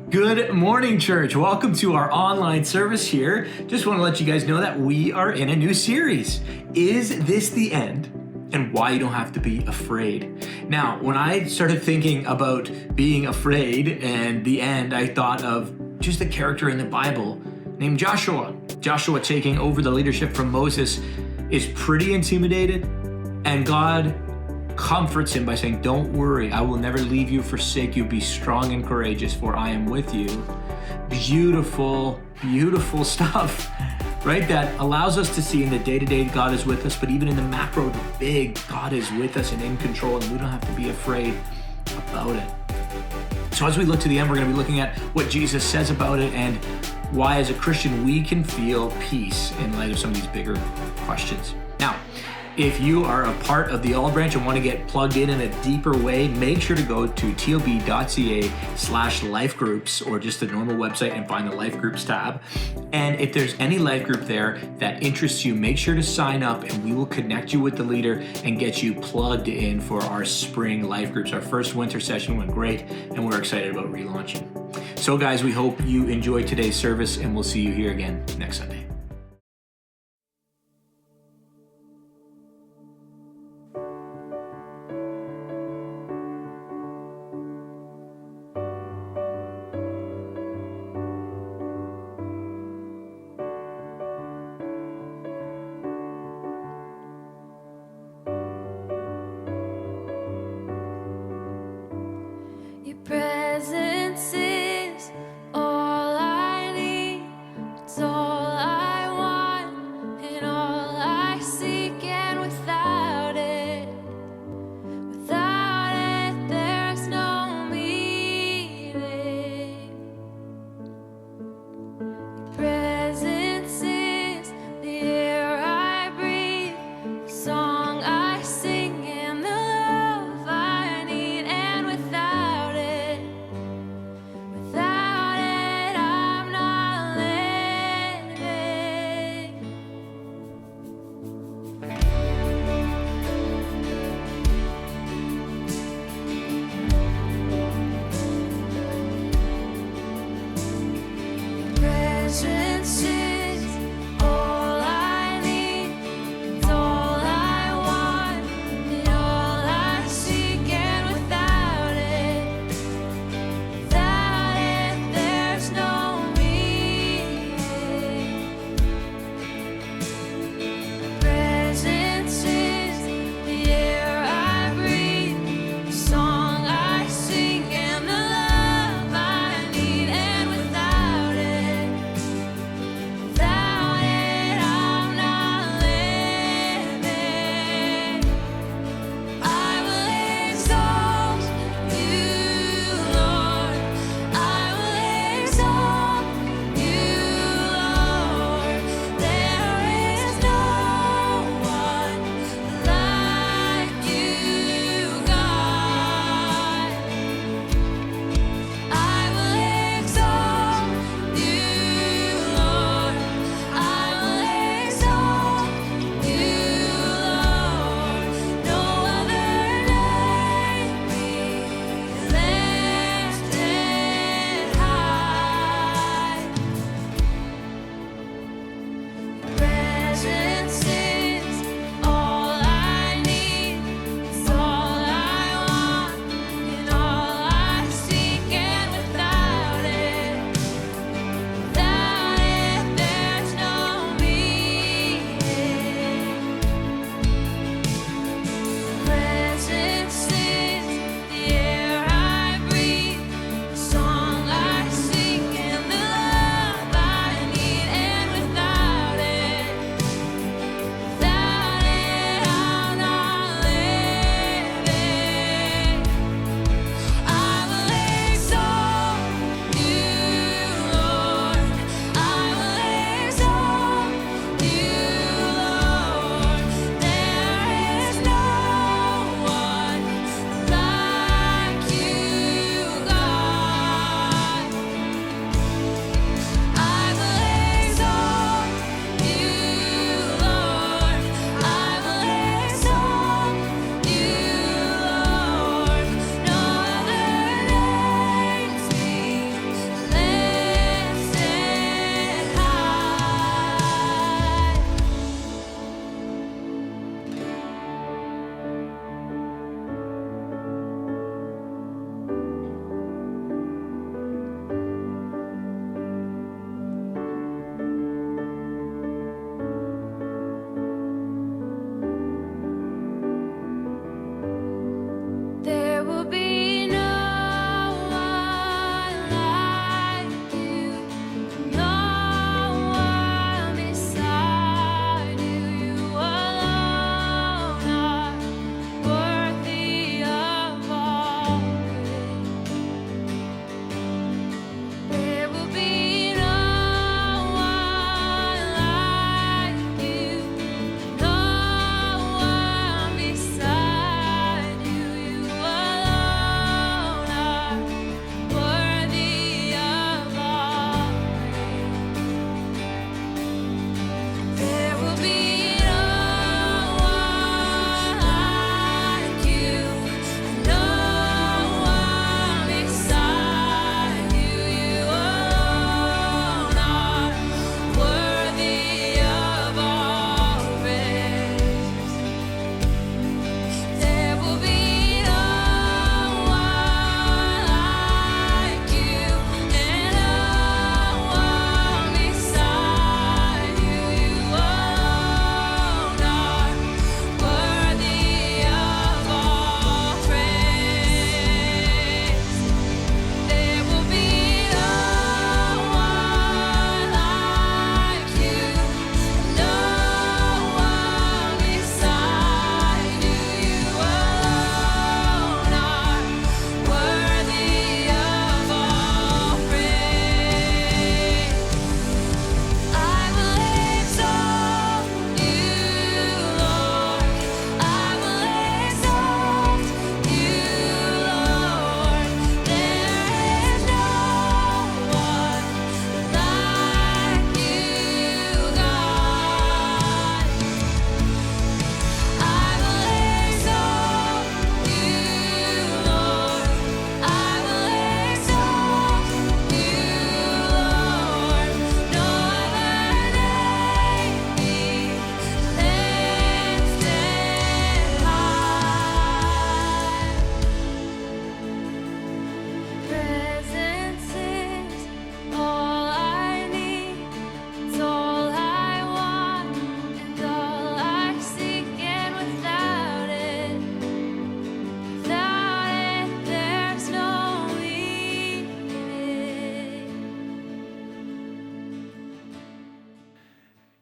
Good morning, church. Welcome to our online service here. Just want to let you guys know that we are in a new series. Is this the end? And why you don't have to be afraid. Now, when I started thinking about being afraid and the end, I thought of just a character in the Bible named Joshua. Joshua taking over the leadership from Moses is pretty intimidated, and God comforts him by saying, "Don't worry, I will never leave you, forsake you. Be strong and courageous, for I am with you." Beautiful, beautiful stuff, right? That allows us to see in the day-to-day God is with us, but even in the macro, the big, God is with us and in control, and we don't have to be afraid about it. So as we look to the end, we're going to be looking at what Jesus says about it and why as a Christian we can feel peace in light of some of these bigger questions. Now, if you are a part of the Olive Branch and want to get plugged in a deeper way, make sure to go to tob.ca/life groups or just the normal website and find the life groups tab. And if there's any life group there that interests you, make sure to sign up and we will connect you with the leader and get you plugged in for our spring life groups. Our first winter session went great and we're excited about relaunching. So guys, we hope you enjoyed today's service and we'll see you here again next Sunday. Presence is all I need, it's all I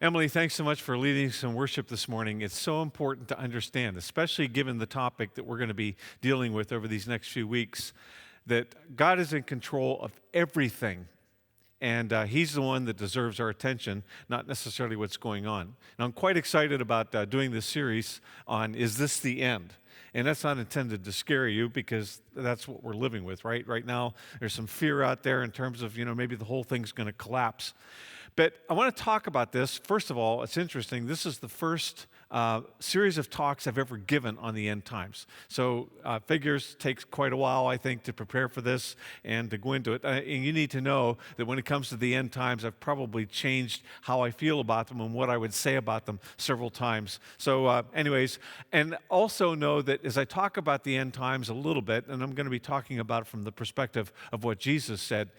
Emily, thanks so much for leading us in worship this morning. It's so important to understand, especially given the topic that we're going to be dealing with over these next few weeks, that God is in control of everything. And He's the one that deserves our attention, not necessarily what's going on. And I'm quite excited about doing this series on Is This the End? And that's not intended to scare you because that's what we're living with, right? Right now, there's some fear out there in terms of, maybe the whole thing's going to collapse. But I want to talk about this. First of all, it's interesting. This is the first series of talks I've ever given on the end times. So figures takes quite a while, I think, to prepare for this and to go into it. And you need to know that when it comes to the end times, I've probably changed how I feel about them and what I would say about them several times. So anyways, and also know that as I talk about the end times a little bit, and I'm going to be talking about it from the perspective of what Jesus said,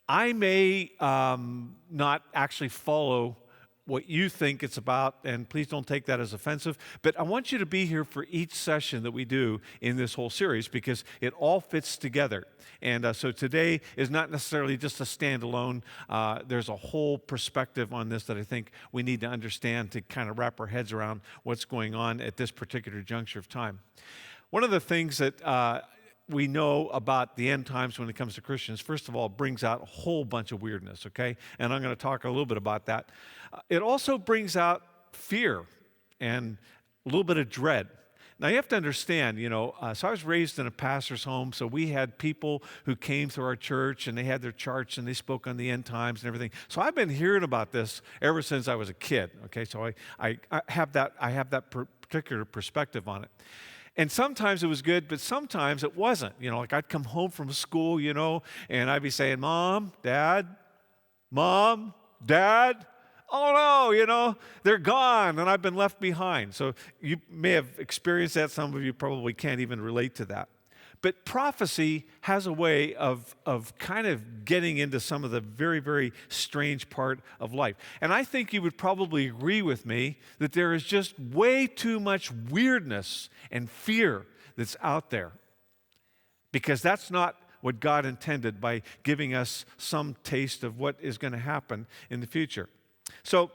I may not actually follow what you think it's about, and please don't take that as offensive, but I want you to be here for each session that we do in this whole series because it all fits together. And so today is not necessarily just a standalone. There's a whole perspective on this that I think we need to understand to kind of wrap our heads around what's going on at this particular juncture of time. One of the things that we know about the end times when it comes to Christians, first of all, brings out a whole bunch of weirdness, okay? And I'm going to talk a little bit about that. It also brings out fear and a little bit of dread. Now, you have to understand, so I was raised in a pastor's home, so we had people who came through our church, and they had their charts, and they spoke on the end times and everything. So I've been hearing about this ever since I was a kid, okay? So I have that particular perspective on it. And sometimes it was good, but sometimes it wasn't. Like I'd come home from school, and I'd be saying, Mom, Dad, oh no, they're gone, and I've been left behind. So you may have experienced that. Some of you probably can't even relate to that. But prophecy has a way of kind of getting into some of the very, very strange part of life. And I think you would probably agree with me that there is just way too much weirdness and fear that's out there. Because that's not what God intended by giving us some taste of what is going to happen in the future. So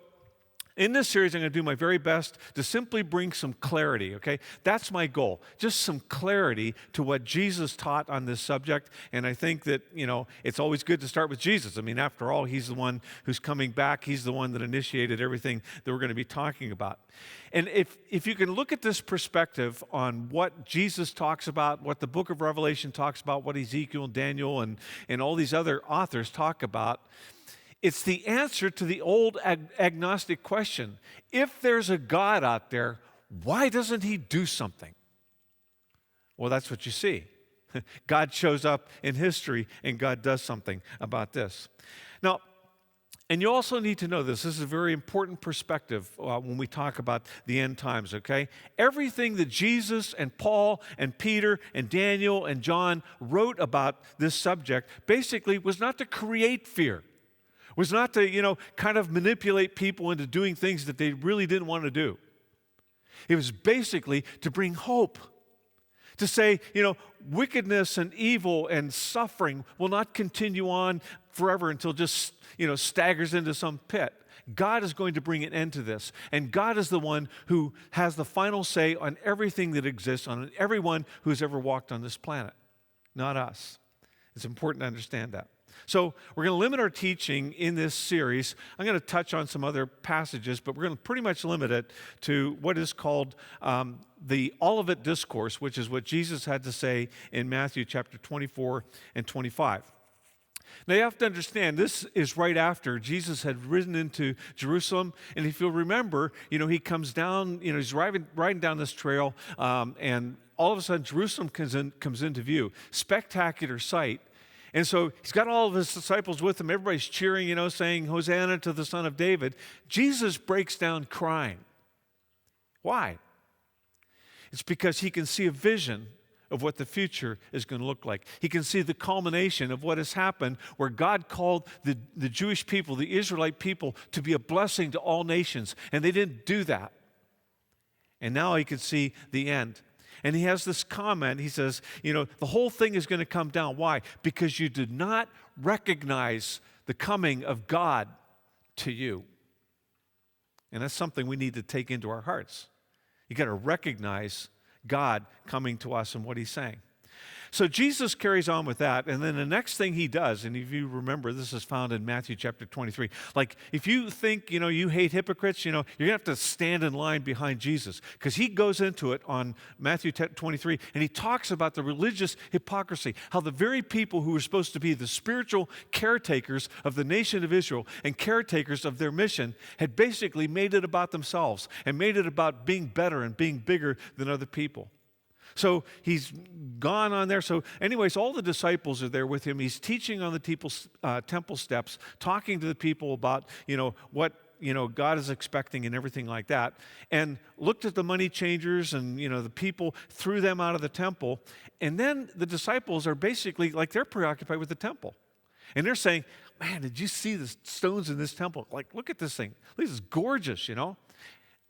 in this series, I'm going to do my very best to simply bring some clarity, okay? That's my goal, just some clarity to what Jesus taught on this subject. And I think that, it's always good to start with Jesus. I mean, after all, He's the one who's coming back. He's the one that initiated everything that we're going to be talking about. And if you can look at this perspective on what Jesus talks about, what the book of Revelation talks about, what Ezekiel, Daniel, and all these other authors talk about, it's the answer to the old agnostic question. If there's a God out there, why doesn't He do something? Well, that's what you see. God shows up in history, and God does something about this. Now, and you also need to know this. This is a very important perspective when we talk about the end times, okay? Everything that Jesus and Paul and Peter and Daniel and John wrote about this subject basically was not to create fear. Was not to, kind of manipulate people into doing things that they really didn't want to do. It was basically to bring hope. To say, wickedness and evil and suffering will not continue on forever until just, staggers into some pit. God is going to bring an end to this. And God is the one who has the final say on everything that exists, on everyone who's ever walked on this planet, not us. It's important to understand that. So we're going to limit our teaching in this series. I'm going to touch on some other passages, but we're going to pretty much limit it to what is called the Olivet discourse, which is what Jesus had to say in Matthew chapter 24 and 25. Now you have to understand, this is right after Jesus had ridden into Jerusalem, and if you'll remember, he comes down, he's riding down this trail, and all of a sudden Jerusalem comes into view. Spectacular sight. And so he's got all of his disciples with him. Everybody's cheering, saying, Hosanna to the Son of David. Jesus breaks down crying. Why? It's because he can see a vision of what the future is going to look like. He can see the culmination of what has happened where God called the Jewish people, the Israelite people, to be a blessing to all nations. And they didn't do that. And now he can see the end. And he has this comment. He says, the whole thing is going to come down. Why? Because you did not recognize the coming of God to you. And that's something we need to take into our hearts. You got to recognize God coming to us and what he's saying. So Jesus carries on with that, and then the next thing he does, and if you remember, this is found in Matthew chapter 23. Like, if you think, you hate hypocrites, you're going to have to stand in line behind Jesus, because he goes into it on Matthew 23, and he talks about the religious hypocrisy, how the very people who were supposed to be the spiritual caretakers of the nation of Israel and caretakers of their mission had basically made it about themselves and made it about being better and being bigger than other people. So he's gone on there. So anyways, all the disciples are there with him. He's teaching on the temple steps, talking to the people about, what, God is expecting and everything like that. And looked at the money changers and, the people, threw them out of the temple. And then the disciples are basically like they're preoccupied with the temple. And they're saying, man, did you see the stones in this temple? Like, look at this thing. This is gorgeous,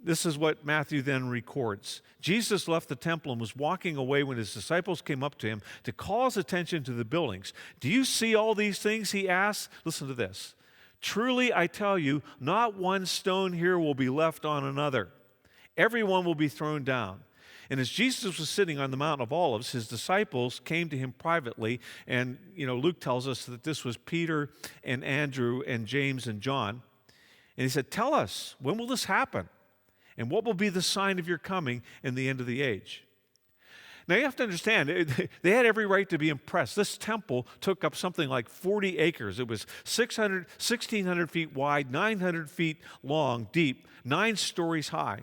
This is what Matthew then records. Jesus left the temple and was walking away when his disciples came up to him to call his attention to the buildings. Do you see all these things? He asked. Listen to this. Truly, I tell you, not one stone here will be left on another. Everyone will be thrown down. And as Jesus was sitting on the Mount of Olives, his disciples came to him privately. And, Luke tells us that this was Peter and Andrew and James and John. And he said, tell us, when will this happen? And what will be the sign of your coming in the end of the age? Now you have to understand, they had every right to be impressed. This temple took up something like 40 acres. It was 1,600 feet wide, 900 feet long, deep, 9 stories high.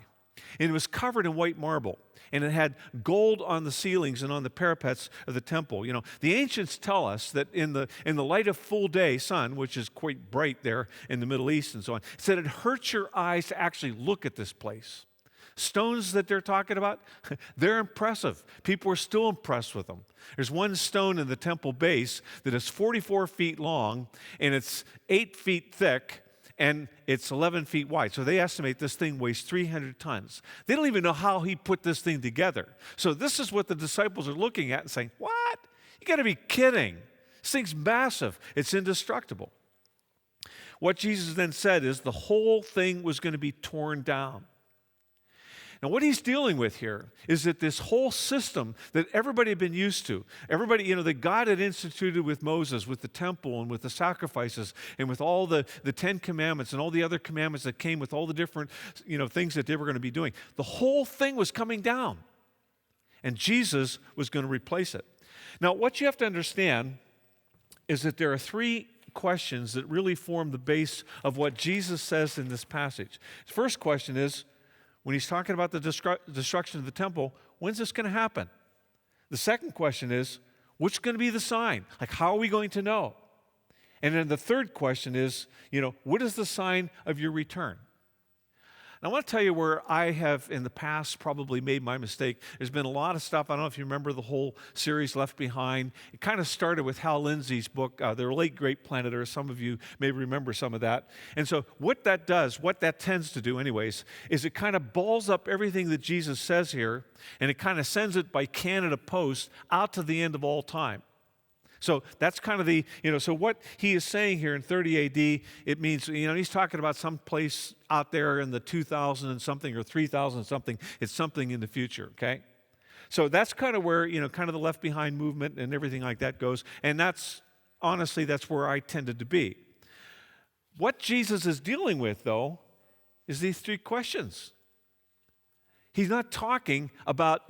And it was covered in white marble. And it had gold on the ceilings and on the parapets of the temple. The ancients tell us that in the light of full day sun, which is quite bright there in the Middle East and so on, it said it hurts your eyes to actually look at this place. Stones that they're talking about, they're impressive. People are still impressed with them. There's one stone in the temple base that is 44 feet long and it's 8 feet thick. And it's 11 feet wide. So they estimate this thing weighs 300 tons. They don't even know how he put this thing together. So this is what the disciples are looking at and saying, what? You got to be kidding. This thing's massive. It's indestructible. What Jesus then said is the whole thing was going to be torn down. Now, what he's dealing with here is that this whole system that everybody had been used to, everybody, that God had instituted with Moses, with the temple and with the sacrifices and with all the 10 commandments and all the other commandments that came with all the different, things that they were going to be doing. The whole thing was coming down, and Jesus was going to replace it. Now, what you have to understand is that there are 3 questions that really form the base of what Jesus says in this passage. The first question is, when he's talking about the destruction of the temple, when's this going to happen? The second question is, what's going to be the sign? Like, how are we going to know? And then the third question is, what is the sign of your return? And I want to tell you where I have in the past probably made my mistake. There's been a lot of stuff. I don't know if you remember the whole series Left Behind. It kind of started with Hal Lindsey's book, The Late Great Planet Earth. Some of you may remember some of that. And so what that does, what that tends to do anyways, is it kind of balls up everything that Jesus says here, and it kind of sends it by Canada Post out to the end of all time. So that's kind of so what he is saying here in 30 AD, it means, he's talking about some place out there in the 2000 and something or 3000 something. It's something in the future, okay? So that's kind of where, kind of the Left Behind movement and everything like that goes. And that's where I tended to be. What Jesus is dealing with, though, is these 3 questions. He's not talking about,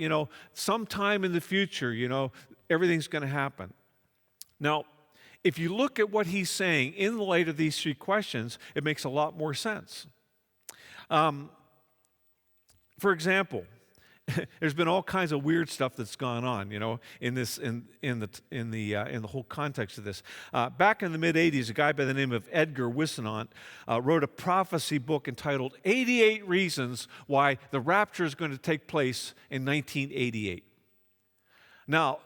sometime in the future, everything's going to happen. Now, if you look at what he's saying in the light of these 3 questions, it makes a lot more sense. For example, there's been all kinds of weird stuff that's gone on, in the whole context of this. Back in the mid '80s, a guy by the name of Edgar Whisenant wrote a prophecy book entitled 88 Reasons Why the Rapture is Going to Take Place in 1988. Now,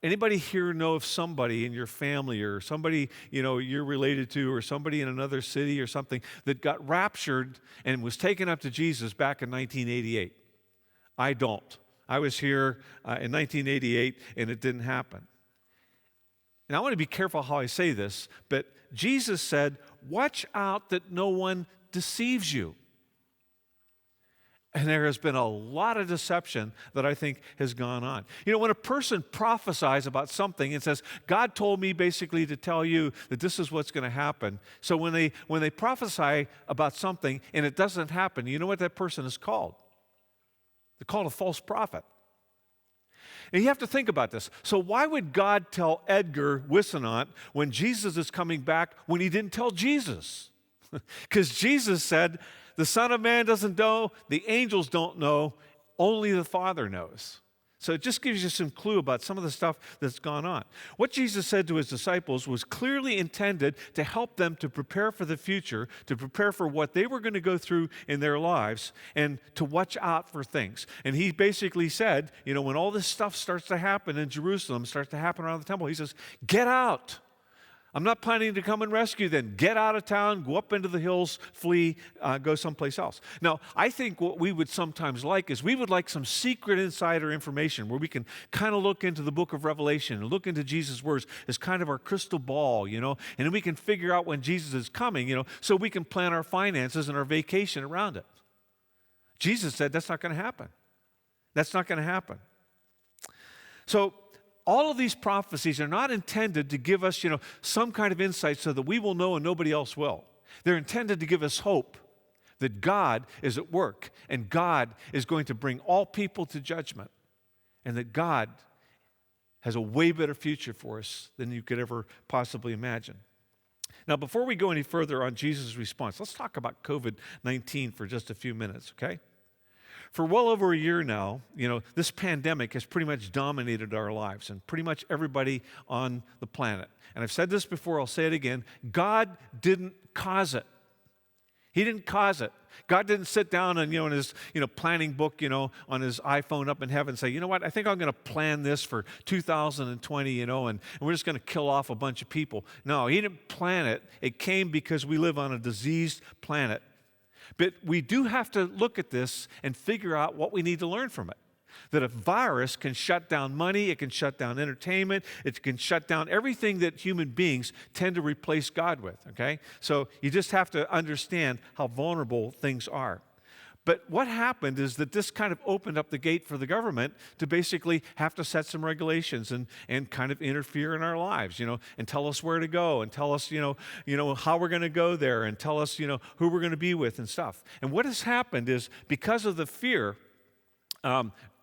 anybody here know of somebody in your family or somebody, you're related to or somebody in another city or something that got raptured and was taken up to Jesus back in 1988? I don't. I was here in 1988 and it didn't happen. And I want to be careful how I say this, but Jesus said, watch out that no one deceives you. And there has been a lot of deception that I think has gone on. You know, when a person prophesies about something and says, God told me basically to tell you that this is what's going to happen. So when they prophesy about something and it doesn't happen, you know what that person is called? They're called a false prophet. And you have to think about this. So why would God tell Edgar Whisenant when Jesus is coming back when he didn't tell Jesus? Because Jesus said, the Son of Man doesn't know, the angels don't know, only the Father knows. So it just gives you some clue about some of the stuff that's gone on. What Jesus said to his disciples was clearly intended to help them to prepare for the future, to prepare for what they were going to go through in their lives, and to watch out for things. And he basically said, you know, when all this stuff starts to happen in Jerusalem, starts to happen around the temple, he says, get out. I'm not planning to come and rescue them. Get out of town, go up into the hills, flee, go someplace else. Now, I think what we would sometimes like is we would like some secret insider information where we can kind of look into the book of Revelation and look into Jesus' words as kind of our crystal ball, you know, and then we can figure out when Jesus is coming, you know, so we can plan our finances and our vacation around it. Jesus said that's not going to happen. That's not going to happen. So, all of these prophecies are not intended to give us, you know, some kind of insight so that we will know and nobody else will. They're intended to give us hope that God is at work and God is going to bring all people to judgment and that God has a way better future for us than you could ever possibly imagine. Now, before we go any further on Jesus' response, let's talk about COVID-19 for just a few minutes, okay? For well over a year now, you know, this pandemic has pretty much dominated our lives and pretty much everybody on the planet. And I've said this before, I'll say it again. God didn't cause it. He didn't cause it. God didn't sit down and, you know, in his, you know, planning book, you know, on his iPhone up in heaven and say, you know what, I think I'm going to plan this for 2020, you know, and we're just going to kill off a bunch of people. No, he didn't plan it. It came because we live on a diseased planet. But we do have to look at this and figure out what we need to learn from it. That a virus can shut down money, it can shut down entertainment, it can shut down everything that human beings tend to replace God with, okay? So you just have to understand how vulnerable things are. But what happened is that this kind of opened up the gate for the government to basically have to set some regulations and kind of interfere in our lives, you know, and tell us where to go and tell us, you know how we're going to go there and tell us, you know, who we're going to be with and stuff. And what has happened is because of the fear,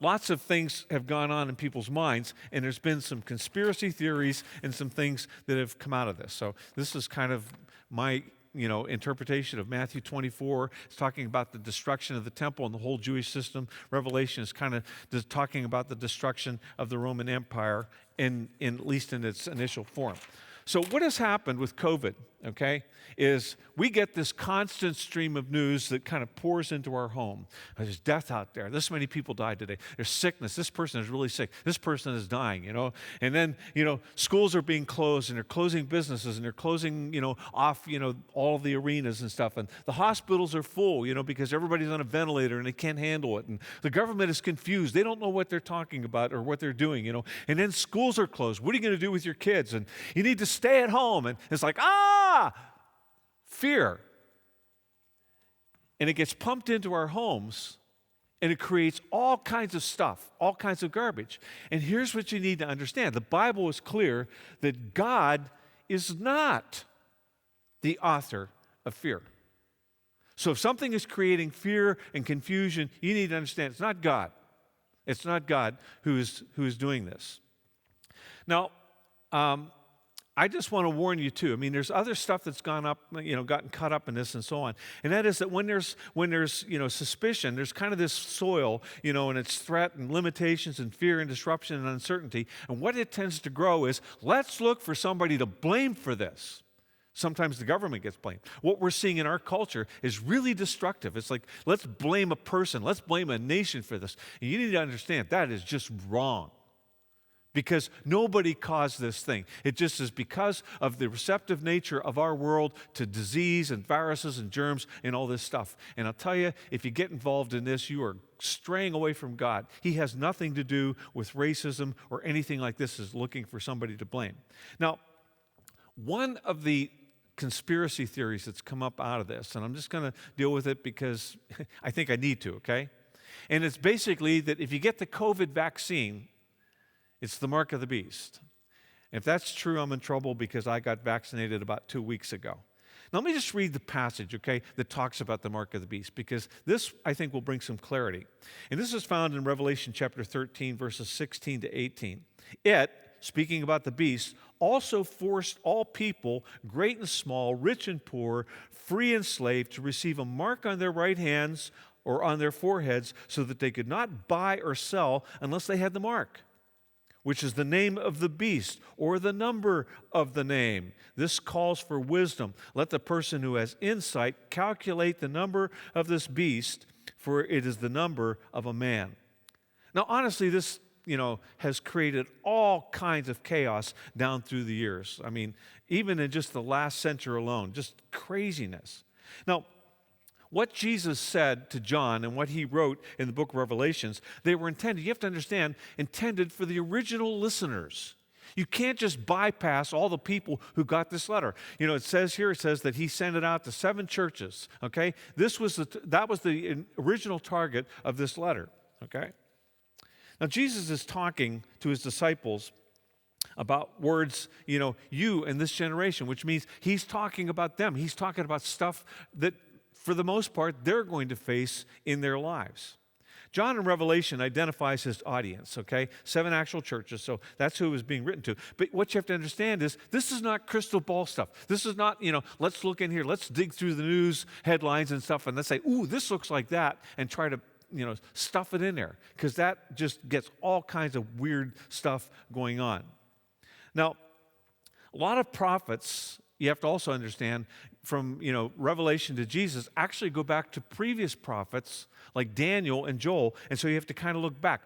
lots of things have gone on in people's minds, and there's been some conspiracy theories and some things that have come out of this. So this is kind of my interpretation of Matthew 24. It's talking about the destruction of the temple and the whole Jewish system. Revelation is kind of talking about the destruction of the Roman Empire, in at least in its initial form. So what has happened with COVID, okay, is we get this constant stream of news that kind of pours into our home. There's death out there. This many people died today. There's sickness. This person is really sick. This person is dying, you know. And then, you know, schools are being closed and they're closing businesses and they're closing, you know, off, you know, all of the arenas and stuff. And the hospitals are full, you know, because everybody's on a ventilator and they can't handle it. And the government is confused. They don't know what they're talking about or what they're doing, you know. And then schools are closed. What are you going to do with your kids? And you need to stay at home. And it's like, fear. And it gets pumped into our homes, and it creates all kinds of stuff, all kinds of garbage. And here's what you need to understand. The Bible is clear that God is not the author of fear. So if something is creating fear and confusion, you need to understand it's not God. It's not God who is doing this. Now, I just want to warn you too. I mean, there's other stuff that's gone up, you know, gotten caught up in this and so on. And that is that when there's you know, suspicion, there's kind of this soil, you know, and it's threat and limitations and fear and disruption and uncertainty. And what it tends to grow is, let's look for somebody to blame for this. Sometimes the government gets blamed. What we're seeing in our culture is really destructive. It's like, let's blame a person, let's blame a nation for this. And you need to understand that is just wrong. Because nobody caused this thing. It just is because of the receptive nature of our world to disease and viruses and germs and all this stuff. And I'll tell you, if you get involved in this, you are straying away from God. He has nothing to do with racism or anything like this, is looking for somebody to blame. Now, one of the conspiracy theories that's come up out of this. And I'm just going to deal with it because I think I need to, okay? And it's basically that if you get the COVID vaccine, it's the mark of the beast. If that's true, I'm in trouble because I got vaccinated about 2 weeks ago. Now, let me just read the passage, okay, that talks about the mark of the beast, because this, I think, will bring some clarity. And this is found in Revelation chapter 13, verses 16 to 18. It, speaking about the beast, also forced all people, great and small, rich and poor, free and slave, to receive a mark on their right hands or on their foreheads, so that they could not buy or sell unless they had the mark, which is the name of the beast or the number of the name. This calls for wisdom. Let the person who has insight calculate the number of this beast, for it is the number of a man. Now, honestly, this, has created all kinds of chaos down through the years. I mean, even in just the last century alone, just craziness. Now, what Jesus said to John and what he wrote in the book of Revelations, they were intended, you have to understand, intended for the original listeners. You can't just bypass all the people who got this letter. It says that he sent it out to 7 churches, okay? That was the original target of this letter, okay? Now, Jesus is talking to his disciples about words, you and this generation, which means he's talking about them. He's talking about stuff that, for the most part, they're going to face in their lives. John in Revelation identifies his audience, okay? 7 actual churches, so that's who it was being written to. But what you have to understand is this is not crystal ball stuff. This is not, let's look in here, let's dig through the news headlines and stuff, and let's say, ooh, this looks like that, and try to, stuff it in there, because that just gets all kinds of weird stuff going on. Now, a lot of prophets, you have to also understand, from Revelation to Jesus, actually go back to previous prophets like Daniel and Joel, and so you have to kind of look back.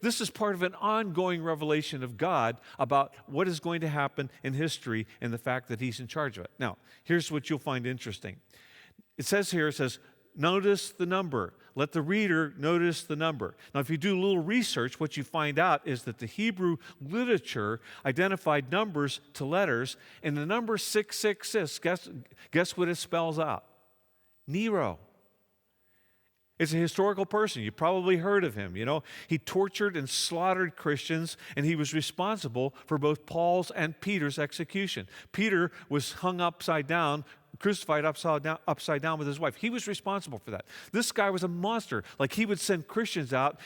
This is part of an ongoing revelation of God about what is going to happen in history and the fact that he's in charge of it. Now, here's what you'll find interesting. It says, notice the number. Let the reader notice the number. Now, if you do a little research, what you find out is that the Hebrew literature identified numbers to letters, and the number 666, guess what it spells out? Nero. It's a historical person. You probably heard of him, He tortured and slaughtered Christians, and he was responsible for both Paul's and Peter's execution. Peter was hung upside down, crucified upside down with his wife. He was responsible for that. This guy was a monster. Like, he would send Christians out,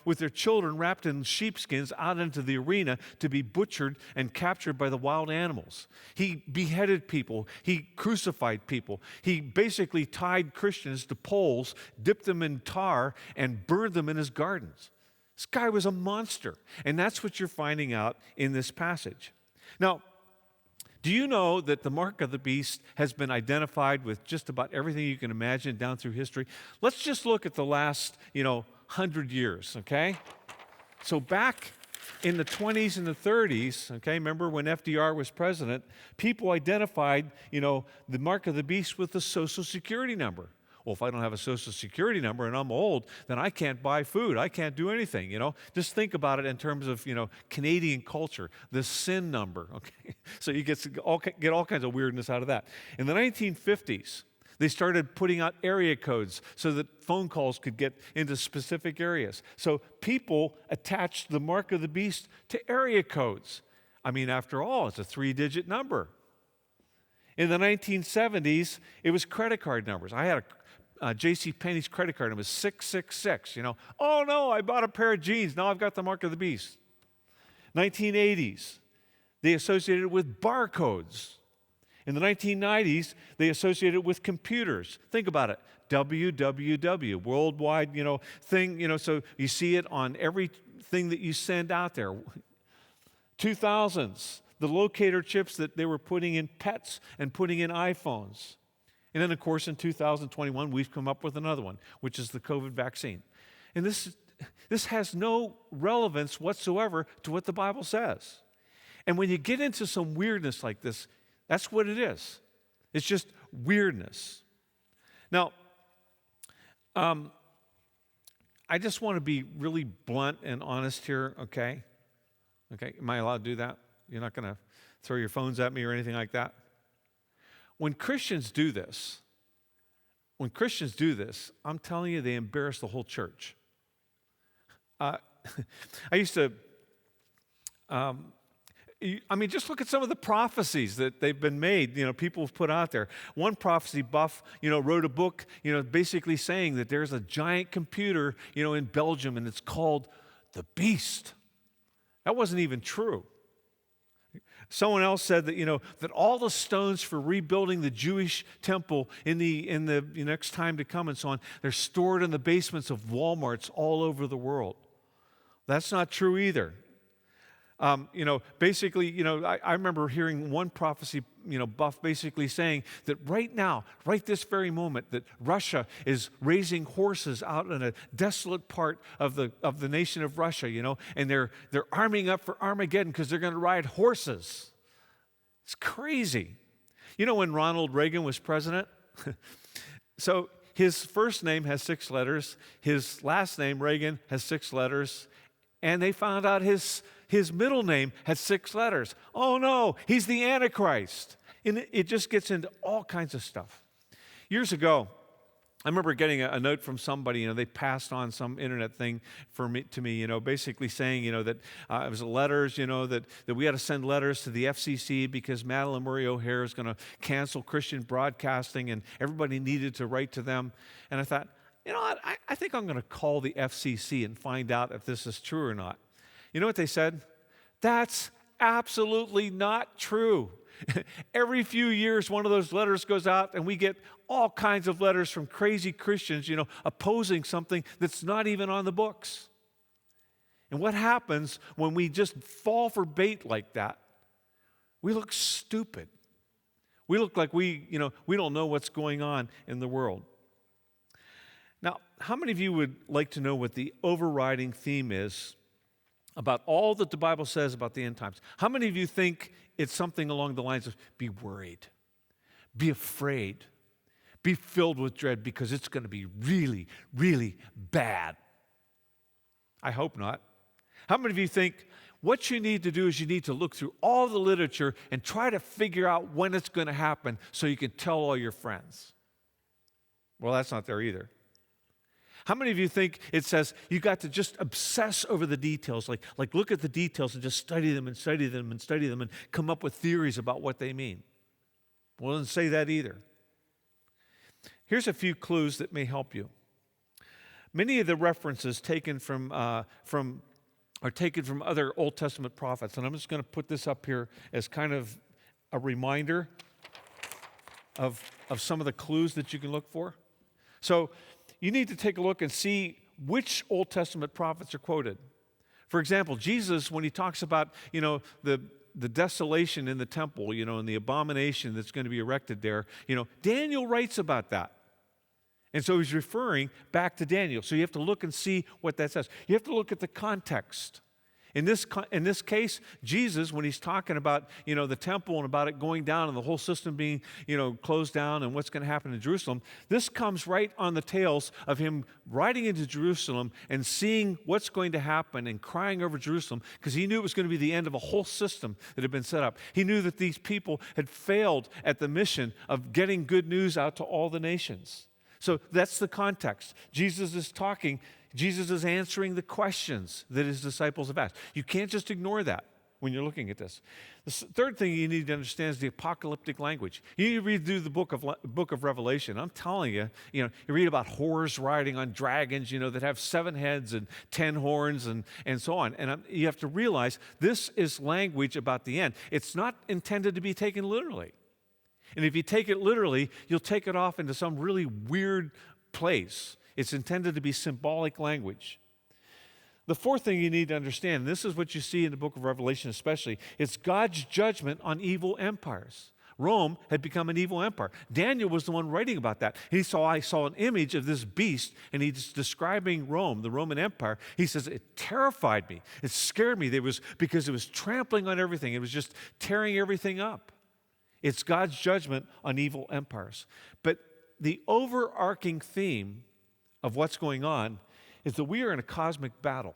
with their children wrapped in sheepskins out into the arena to be butchered and captured by the wild animals. He beheaded people. He crucified people. He basically tied Christians to poles, dipped them in tar, and burned them in his gardens. This guy was a monster. And that's what you're finding out in this passage. Now, do you know that the mark of the beast has been identified with just about everything you can imagine down through history? Let's just look at the last, 100 years, okay? So back in the 20s and the 30s, okay, remember when FDR was president, people identified, the mark of the beast with the Social Security number. Well, if I don't have a Social Security number and I'm old, then I can't buy food. I can't do anything, Just think about it in terms of, Canadian culture, the SIN number, okay? So you get all kinds of weirdness out of that. In the 1950s, they started putting out area codes so that phone calls could get into specific areas. So people attached the mark of the beast to area codes. I mean, after all, it's a 3-digit number. In the 1970s, it was credit card numbers. I had a JCPenney's credit card, and it was 666, Oh no, I bought a pair of jeans, now I've got the mark of the beast. 1980s, they associated it with barcodes. In the 1990s, they associated it with computers. Think about it, www, worldwide, thing, so you see it on everything that you send out there. 2000s, the locator chips that they were putting in pets and putting in iPhones. And then, of course, in 2021, we've come up with another one, which is the COVID vaccine. And this has no relevance whatsoever to what the Bible says. And when you get into some weirdness like this, that's what it is. It's just weirdness. Now, I just want to be really blunt and honest here, okay? Okay, am I allowed to do that? You're not going to throw your phones at me or anything like that? When Christians do this, I'm telling you, they embarrass the whole church. I used to, just look at some of the prophecies that they've been made, people have put out there. One prophecy buff, wrote a book, basically saying that there's a giant computer, in Belgium, and it's called the Beast. That wasn't even true. Someone else said that, that all the stones for rebuilding the Jewish temple in the next time to come and so on, they're stored in the basements of Walmarts all over the world. That's not true either. Basically, I remember hearing one prophecy, buff basically saying that right now, right this very moment, that Russia is raising horses out in a desolate part of the nation of Russia, and they're arming up for Armageddon because they're going to ride horses. It's crazy. When Ronald Reagan was president, so his first name has 6 letters, his last name, Reagan, has 6 letters, and they found out his middle name had 6 letters. Oh no, he's the Antichrist. And it just gets into all kinds of stuff. Years ago, I remember getting a note from somebody, they passed on some internet thing to me, basically saying, that it was letters, that we had to send letters to the FCC because Madalyn Murray O'Hair is going to cancel Christian broadcasting and everybody needed to write to them. And I thought, I think I'm going to call the FCC and find out if this is true or not. You know what they said? That's absolutely not true. Every few years, one of those letters goes out, and we get all kinds of letters from crazy Christians, opposing something that's not even on the books. And what happens when we just fall for bait like that? We look stupid. We look like we don't know what's going on in the world. Now, how many of you would like to know what the overriding theme is about all that the Bible says about the end times? How many of you think it's something along the lines of be worried, be afraid, be filled with dread because it's going to be really, really bad? I hope not. How many of you think what you need to do is you need to look through all the literature and try to figure out when it's going to happen so you can tell all your friends? Well, that's not there either. How many of you think it says you got to just obsess over the details, like look at the details and just study them and study them and study them and come up with theories about what they mean? Well, it doesn't say that either. Here's a few clues that may help you. Many of the references taken from other Old Testament prophets, and I'm just going to put this up here as kind of a reminder of some of the clues that you can look for. So you need to take a look and see which Old Testament prophets are quoted. For example, Jesus, when he talks about, the desolation in the temple, and the abomination that's going to be erected there, Daniel writes about that. And so he's referring back to Daniel. So you have to look and see what that says. You have to look at the context. In this case, Jesus, when he's talking about, the temple and about it going down and the whole system being, closed down and what's going to happen in Jerusalem, this comes right on the tails of him riding into Jerusalem and seeing what's going to happen and crying over Jerusalem because he knew it was going to be the end of a whole system that had been set up. He knew that these people had failed at the mission of getting good news out to all the nations. So that's the context. Jesus is answering the questions that his disciples have asked. You can't just ignore that when you're looking at this. The third thing you need to understand is the apocalyptic language. You need to read through the book of Revelation. I'm telling you, you read about horses riding on dragons, that have 7 heads and 10 horns and so on. And you have to realize this is language about the end. It's not intended to be taken literally. And if you take it literally, you'll take it off into some really weird place. It's intended to be symbolic language. The fourth thing you need to understand, and this is what you see in the book of Revelation especially, it's God's judgment on evil empires. Rome had become an evil empire. Daniel was the one writing about that. I saw an image of this beast, and he's describing Rome, the Roman Empire. He says, it terrified me. It scared me. Because it was trampling on everything. It was just tearing everything up. It's God's judgment on evil empires. But the overarching theme of what's going on is that we are in a cosmic battle.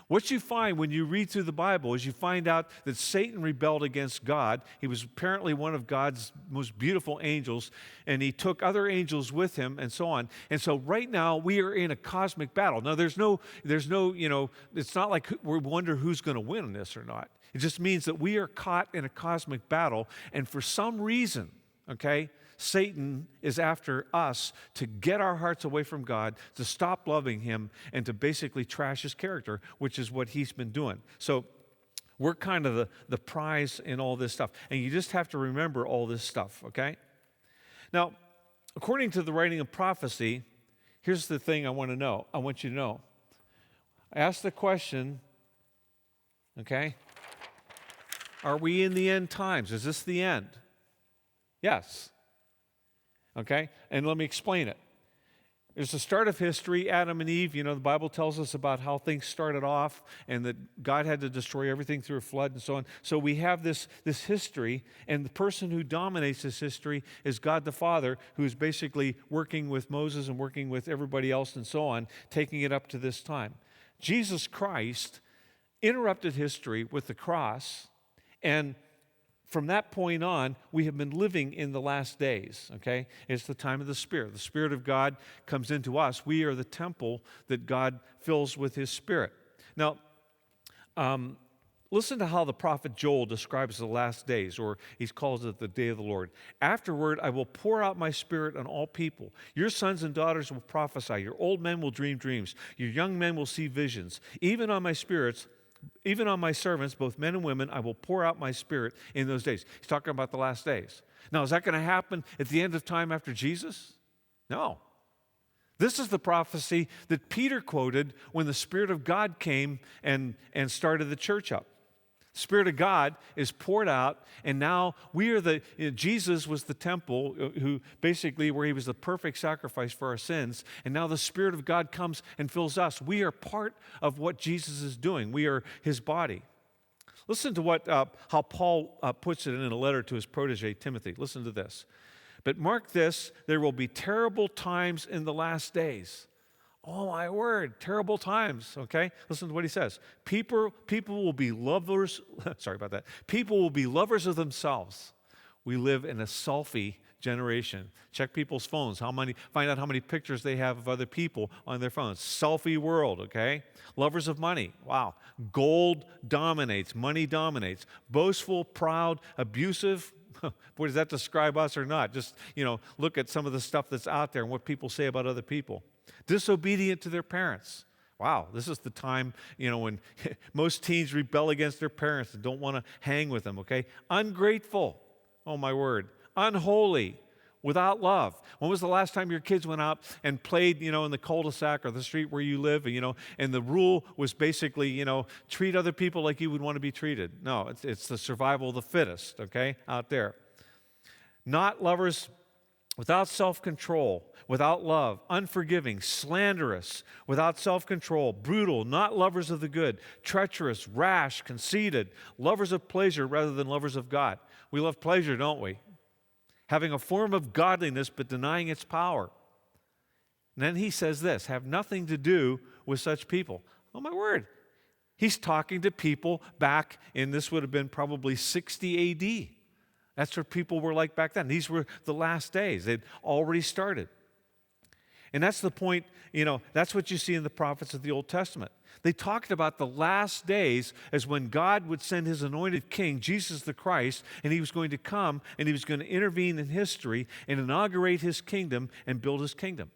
What you find when you read through the Bible is you find out that Satan rebelled against God. He was apparently one of God's most beautiful angels, and he took other angels with him and so on. And so right now we are in a cosmic battle. Now there's no, it's not like we wonder who's going to win this or not. It just means that we are caught in a cosmic battle, and for some reason, okay, Satan is after us to get our hearts away from God, to stop loving him, and to basically trash his character, which is what he's been doing. So we're kind of the prize in all this stuff. And you just have to remember all this stuff, okay? Now, according to the writing of prophecy, here's the thing I want you to know. I asked the question, okay, are we in the end times? Is this the end? Yes. Okay? And let me explain it. There's the start of history, Adam and Eve. The Bible tells us about how things started off and that God had to destroy everything through a flood and so on. So we have this history, and the person who dominates this history is God the Father, who's basically working with Moses and working with everybody else and so on, taking it up to this time. Jesus Christ interrupted history with the cross, and from that point on, we have been living in the last days, okay? It's the time of the Spirit. The Spirit of God comes into us. We are the temple that God fills with his Spirit. Now, listen to how the prophet Joel describes the last days, or he calls it the day of the Lord. Afterward, I will pour out my Spirit on all people. Your sons and daughters will prophesy. Your old men will dream dreams. Your young men will see visions. Even on my servants, both men and women, I will pour out my Spirit in those days. He's talking about the last days. Now, is that going to happen at the end of time after Jesus? No. This is the prophecy that Peter quoted when the Spirit of God came and started the church up. The Spirit of God is poured out, and now we are Jesus was the temple who basically where he was the perfect sacrifice for our sins, and now the Spirit of God comes and fills us. We are part of what Jesus is doing. We are his body. Listen to how Paul puts it in a letter to his protege, Timothy. Listen to this. But mark this, there will be terrible times in the last days. Oh, my word, terrible times, okay? Listen to what he says. People will be lovers, sorry about that. People will be lovers of themselves. We live in a selfie generation. Check people's phones. Find out how many pictures they have of other people on their phones. Selfie world, okay? Lovers of money. Wow. Gold dominates. Money dominates. Boastful, proud, abusive. Boy, does that describe us or not? Just, look at some of the stuff that's out there and what people say about other people. Disobedient to their parents. Wow, this is the time, when most teens rebel against their parents and don't want to hang with them, okay? Ungrateful. Oh, my word. Unholy. Without love. When was the last time your kids went out and played, in the cul-de-sac or the street where you live, and the rule was basically, treat other people like you would want to be treated? No, it's the survival of the fittest, okay, out there. Not lovers, without self-control, without love, unforgiving, slanderous, without self-control, brutal, not lovers of the good, treacherous, rash, conceited, lovers of pleasure rather than lovers of God. We love pleasure, don't we? Having a form of godliness but denying its power. And then he says this, have nothing to do with such people. Oh, my word. He's talking to people back in, this would have been probably 60 AD. That's what people were like back then. These were the last days. They'd already started. And that's the point, that's what you see in the prophets of the Old Testament. They talked about the last days as when God would send his anointed king, Jesus the Christ, and he was going to come and he was going to intervene in history and inaugurate his kingdom and build his kingdom.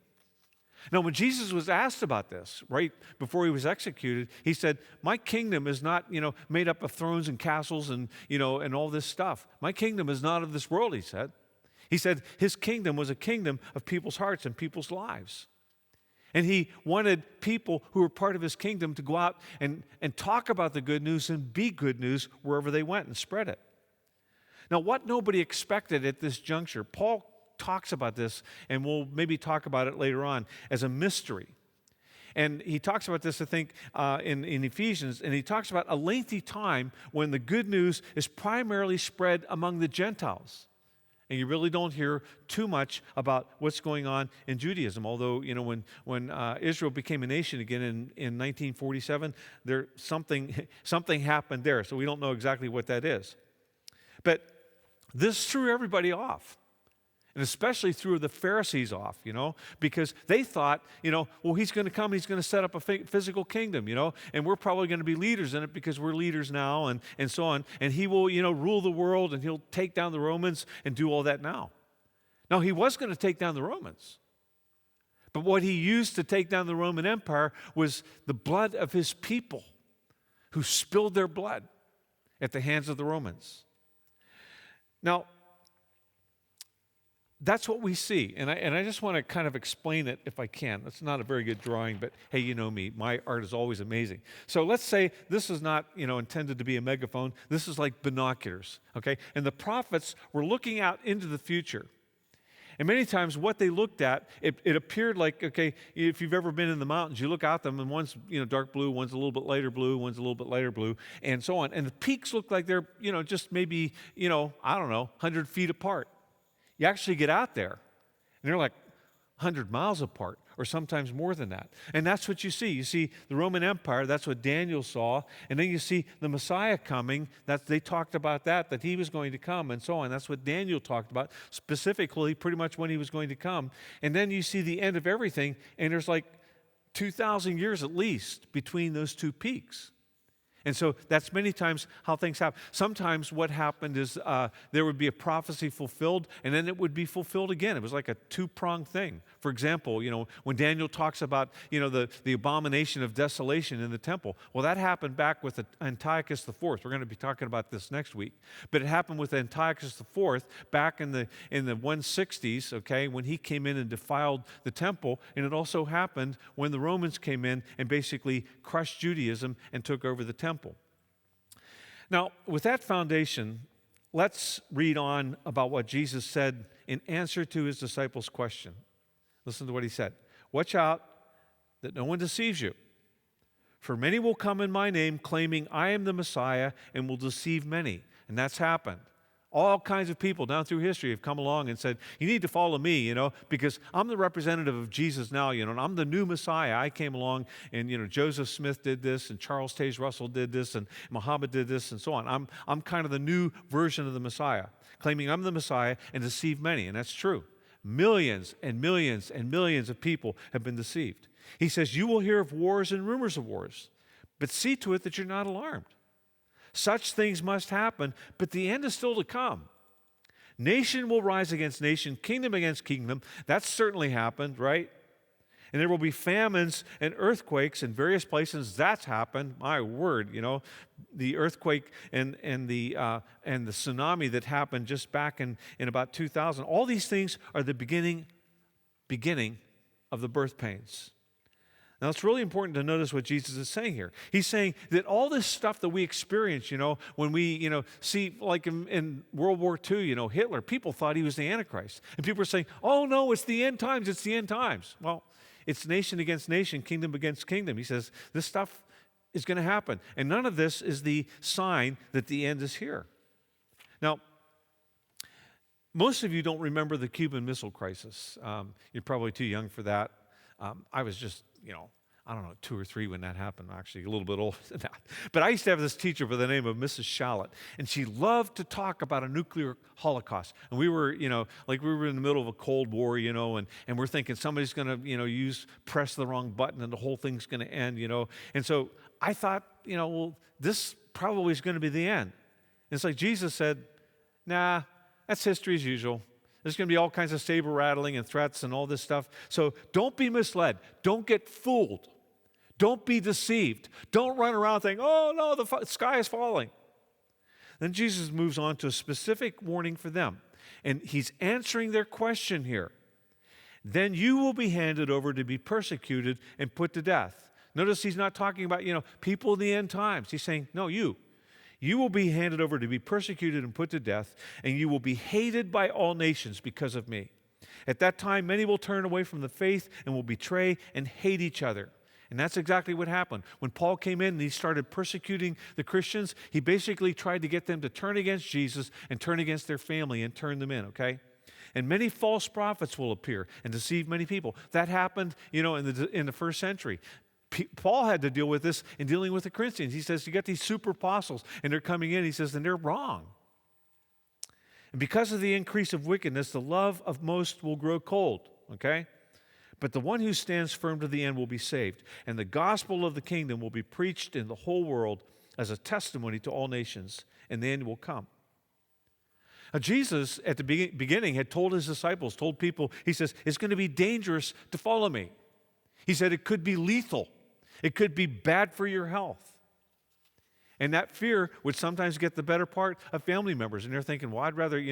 Now, when Jesus was asked about this, right before he was executed, he said, my kingdom is not, made up of thrones and castles and, and all this stuff. My kingdom is not of this world, he said. He said his kingdom was a kingdom of people's hearts and people's lives. And he wanted people who were part of his kingdom to go out and talk about the good news and be good news wherever they went and spread it. Now, what nobody expected at this juncture, Paul talks about this, and we'll maybe talk about it later on, as a mystery. And he talks about this, I think, in Ephesians, and he talks about a lengthy time when the good news is primarily spread among the Gentiles. And you really don't hear too much about what's going on in Judaism. Although, when Israel became a nation again in 1947, something happened there. So we don't know exactly what that is. But this threw everybody off. And especially threw the Pharisees off, because they thought, well, he's going to come, he's going to set up a physical kingdom, and we're probably going to be leaders in it because we're leaders now and so on. And he will, rule the world, and he'll take down the Romans and do all that now. Now, he was going to take down the Romans. But what he used to take down the Roman Empire was the blood of his people who spilled their blood at the hands of the Romans. Now, that's what we see, and I just want to kind of explain it if I can. It's not a very good drawing, but hey, you know me. My art is always amazing. So let's say this is not, intended to be a megaphone. This is like binoculars, okay? And the prophets were looking out into the future. And many times what they looked at, it appeared like, okay, if you've ever been in the mountains, you look out them, and one's, dark blue, one's a little bit lighter blue, one's a little bit lighter blue, and so on. And the peaks look like they're, just maybe, I don't know, 100 feet apart. You actually get out there, and they're like 100 miles apart, or sometimes more than that. And that's what you see. You see the Roman Empire, that's what Daniel saw. And then you see the Messiah coming. They talked about that he was going to come, and so on. That's what Daniel talked about, specifically pretty much when he was going to come. And then you see the end of everything, and there's like 2,000 years at least between those two peaks. And so that's many times how things happen. Sometimes what happened is there would be a prophecy fulfilled, and then it would be fulfilled again. It was like a two-pronged thing. For example, when Daniel talks about, the abomination of desolation in the temple, well, that happened back with Antiochus IV. We're going to be talking about this next week. But it happened with Antiochus IV back in the 160s, okay, when he came in and defiled the temple. And it also happened when the Romans came in and basically crushed Judaism and took over the temple. Now, with that foundation, let's read on about what Jesus said in answer to his disciples' question. Listen to what he said. Watch out that no one deceives you. For many will come in my name, claiming I am the Messiah, and will deceive many. And that's happened. All kinds of people down through history have come along and said, you need to follow me, because I'm the representative of Jesus now, and I'm the new Messiah. I came along, and, Joseph Smith did this, and Charles Taze Russell did this, and Muhammad did this, and so on. I'm kind of the new version of the Messiah, claiming I'm the Messiah and deceive many, and that's true. Millions and millions and millions of people have been deceived. He says, you will hear of wars and rumors of wars, but see to it that you're not alarmed. Such things must happen, but the end is still to come. Nation will rise against nation, kingdom against kingdom. That's certainly happened, right? And there will be famines and earthquakes in various places. That's happened. My word, the earthquake and the tsunami that happened just back in about 2000. All these things are the beginning of the birth pains. Now, it's really important to notice what Jesus is saying here. He's saying that all this stuff that we experience, when we, see, like in World War II, Hitler, people thought he was the Antichrist. And people are saying, oh, no, it's the end times, it's the end times. Well, it's nation against nation, kingdom against kingdom. He says this stuff is going to happen. And none of this is the sign that the end is here. Now, most of you don't remember the Cuban Missile Crisis. You're probably too young for that. I was just, I don't know, 2 or 3 when that happened, actually, a little bit older than that. But I used to have this teacher by the name of Mrs. Shallot, and she loved to talk about a nuclear holocaust. And we were, like we were in the middle of a Cold War, and we're thinking somebody's going to, press the wrong button and the whole thing's going to end, And so I thought, well, this probably is going to be the end. And it's like Jesus said, nah, that's history as usual. There's going to be all kinds of saber rattling and threats and all this stuff. So don't be misled. Don't get fooled. Don't be deceived. Don't run around thinking, oh, no, the sky is falling. Then Jesus moves on to a specific warning for them. And he's answering their question here. Then you will be handed over to be persecuted and put to death. Notice he's not talking about, people in the end times. He's saying, no, you. You will be handed over to be persecuted and put to death, and you will be hated by all nations because of me. At that time, many will turn away from the faith and will betray and hate each other. And that's exactly what happened. When Paul came in and he started persecuting the Christians, he basically tried to get them to turn against Jesus and turn against their family and turn them in, okay? And many false prophets will appear and deceive many people. That happened, in the first century. Paul had to deal with this in dealing with the Corinthians. He says, you got these super apostles, and they're coming in. He says, and they're wrong. And because of the increase of wickedness, the love of most will grow cold, okay? But the one who stands firm to the end will be saved. And the gospel of the kingdom will be preached in the whole world as a testimony to all nations, and the end will come. Now, Jesus, at the beginning, had told his disciples, told people, he says, it's going to be dangerous to follow me. He said it could be lethal. It could be bad for your health. And that fear would sometimes get the better part of family members. And they're thinking, well, I'd rather,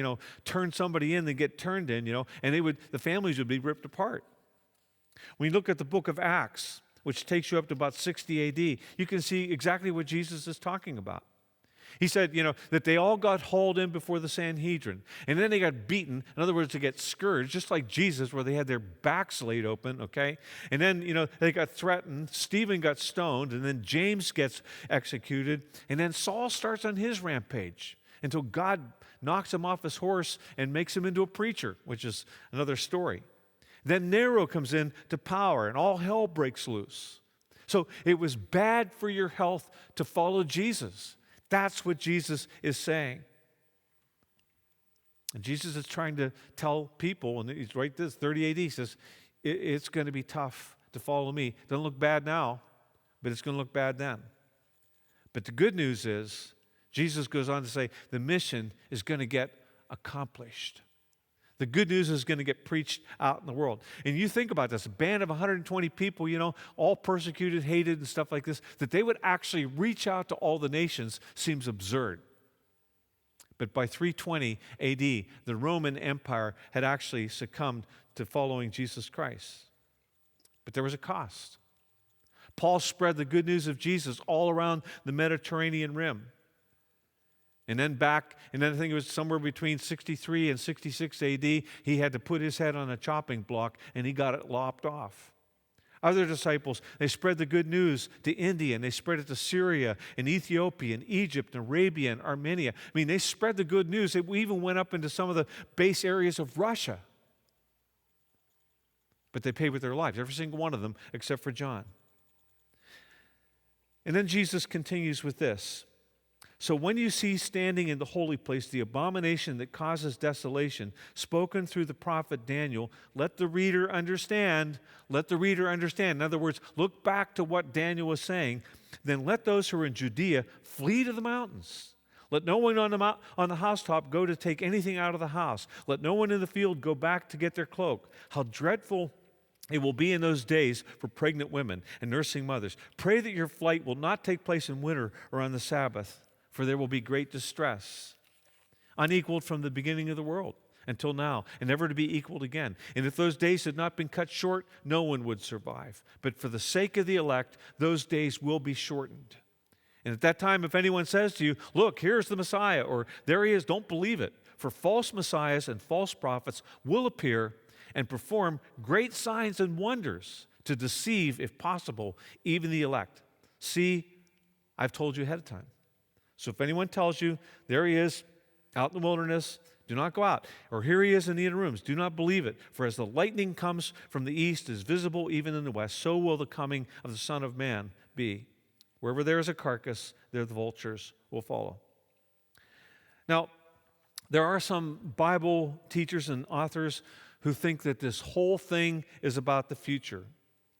turn somebody in than get turned in, and the families would be ripped apart. When you look at the book of Acts, which takes you up to about 60 AD, you can see exactly what Jesus is talking about. He said, that they all got hauled in before the Sanhedrin. And then they got beaten. In other words, they get scourged, just like Jesus, where they had their backs laid open, okay? And then, they got threatened. Stephen got stoned. And then James gets executed. And then Saul starts on his rampage until God knocks him off his horse and makes him into a preacher, which is another story. Then Nero comes in to power, and all hell breaks loose. So it was bad for your health to follow Jesus. That's what Jesus is saying. And Jesus is trying to tell people, and he's right this, 30 AD, he says, it's going to be tough to follow me. It doesn't look bad now, but it's going to look bad then. But the good news is, Jesus goes on to say, the mission is going to get accomplished. The good news is going to get preached out in the world. And you think about this, a band of 120 people, all persecuted, hated, and stuff like this, that they would actually reach out to all the nations seems absurd. But by 320 AD, the Roman Empire had actually succumbed to following Jesus Christ. But there was a cost. Paul spread the good news of Jesus all around the Mediterranean rim. And then I think it was somewhere between 63 and 66 AD, he had to put his head on a chopping block, and he got it lopped off. Other disciples, they spread the good news to India, and they spread it to Syria, and Ethiopia, and Egypt, and Arabia, and Armenia. They spread the good news. It even went up into some of the base areas of Russia. But they paid with their lives, every single one of them, except for John. And then Jesus continues with this. So when you see standing in the holy place the abomination that causes desolation, spoken through the prophet Daniel, let the reader understand. Let the reader understand. In other words, look back to what Daniel was saying. Then let those who are in Judea flee to the mountains. Let no one on the housetop go to take anything out of the house. Let no one in the field go back to get their cloak. How dreadful it will be in those days for pregnant women and nursing mothers. Pray that your flight will not take place in winter or on the Sabbath, for there will be great distress, unequaled from the beginning of the world until now, and never to be equaled again. And if those days had not been cut short, no one would survive. But for the sake of the elect, those days will be shortened. And at that time, if anyone says to you, look, here's the Messiah, or there he is, don't believe it. For false messiahs and false prophets will appear and perform great signs and wonders to deceive, if possible, even the elect. See, I've told you ahead of time. So if anyone tells you, there he is out in the wilderness, do not go out. Or here he is in the inner rooms, do not believe it. For as the lightning comes from the east, is visible even in the west, so will the coming of the Son of Man be. Wherever there is a carcass, there the vultures will follow. Now, there are some Bible teachers and authors who think that this whole thing is about the future.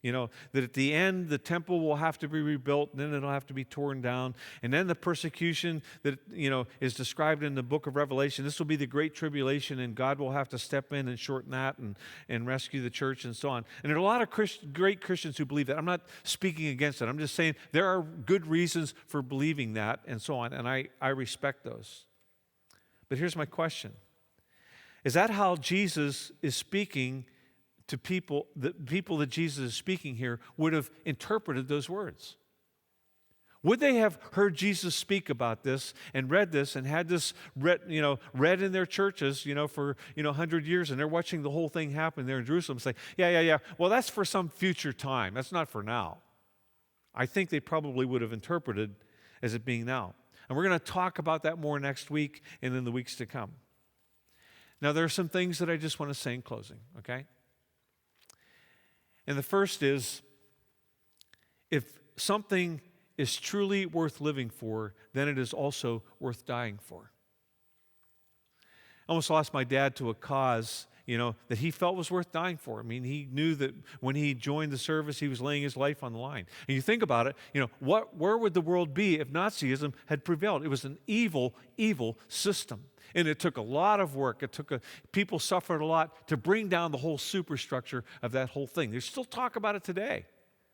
That at the end, the temple will have to be rebuilt, and then it'll have to be torn down. And then the persecution that, is described in the book of Revelation, this will be the great tribulation, and God will have to step in and shorten that and rescue the church and so on. And there are a lot of great Christians who believe that. I'm not speaking against it. I'm just saying there are good reasons for believing that and so on, and I respect those. But here's my question. Is that how Jesus is speaking to people? The people that Jesus is speaking here would have interpreted those words? Would they have heard Jesus speak about this and read this and had this read in their churches, for 100 years, and they're watching the whole thing happen there in Jerusalem, say, yeah, well, that's for some future time. That's not for now. I think they probably would have interpreted as it being now. And we're going to talk about that more next week and in the weeks to come. Now, there are some things that I just want to say in closing, okay? And the first is, if something is truly worth living for, then it is also worth dying for. I almost lost my dad to a cause, that he felt was worth dying for. I mean, he knew that when he joined the service, he was laying his life on the line. And you think about it, where would the world be if Nazism had prevailed? It was an evil, evil system. And it took a lot of work. People suffered a lot to bring down the whole superstructure of that whole thing. They still talk about it today,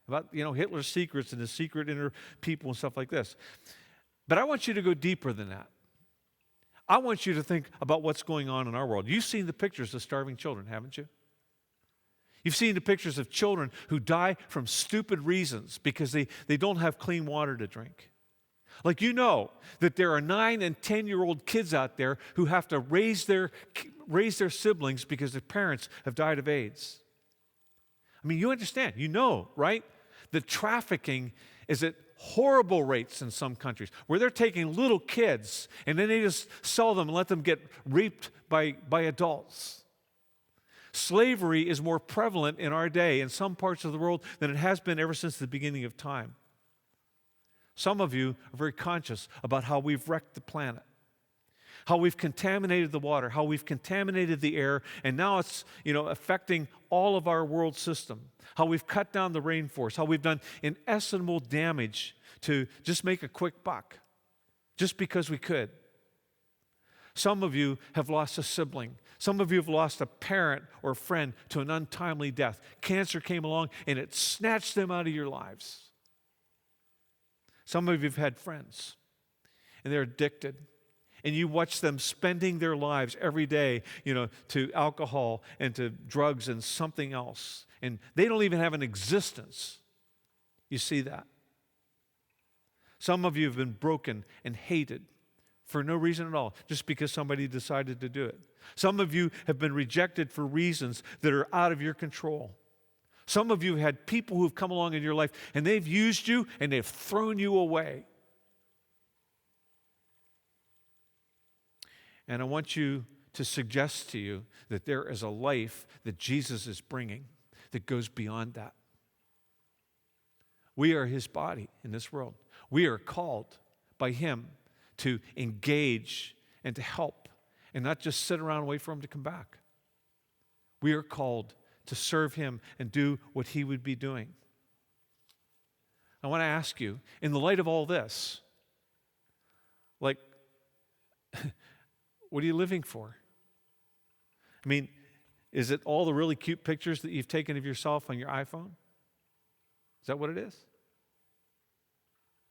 about, Hitler's secrets and his secret inner people and stuff like this. But I want you to go deeper than that. I want you to think about what's going on in our world. You've seen the pictures of starving children, haven't you? You've seen the pictures of children who die from stupid reasons because they don't have clean water to drink. Like, that there are 9 and 10-year-old kids out there who have to raise their siblings because their parents have died of AIDS. I mean, you understand, right? The trafficking is at horrible rates in some countries where they're taking little kids and then they just sell them and let them get raped by adults. Slavery is more prevalent in our day in some parts of the world than it has been ever since the beginning of time. Some of you are very conscious about how we've wrecked the planet, how we've contaminated the water, how we've contaminated the air, and now it's, affecting all of our world system, how we've cut down the rainforest, how we've done inestimable damage to just make a quick buck, just because we could. Some of you have lost a sibling. Some of you have lost a parent or a friend to an untimely death. Cancer came along and it snatched them out of your lives. Some of you have had friends and they're addicted. And you watch them spending their lives every day, to alcohol and to drugs and something else. And they don't even have an existence. You see that. Some of you have been broken and hated for no reason at all, just because somebody decided to do it. Some of you have been rejected for reasons that are out of your control. Some of you have had people who have come along in your life and they've used you and they've thrown you away. And I want you to suggest to you that there is a life that Jesus is bringing that goes beyond that. We are his body in this world. We are called by him to engage and to help and not just sit around and wait for him to come back. We are called to serve him and do what he would be doing. I want to ask you, in the light of all this, what are you living for? I mean, is it all the really cute pictures that you've taken of yourself on your iPhone? Is that what it is? Is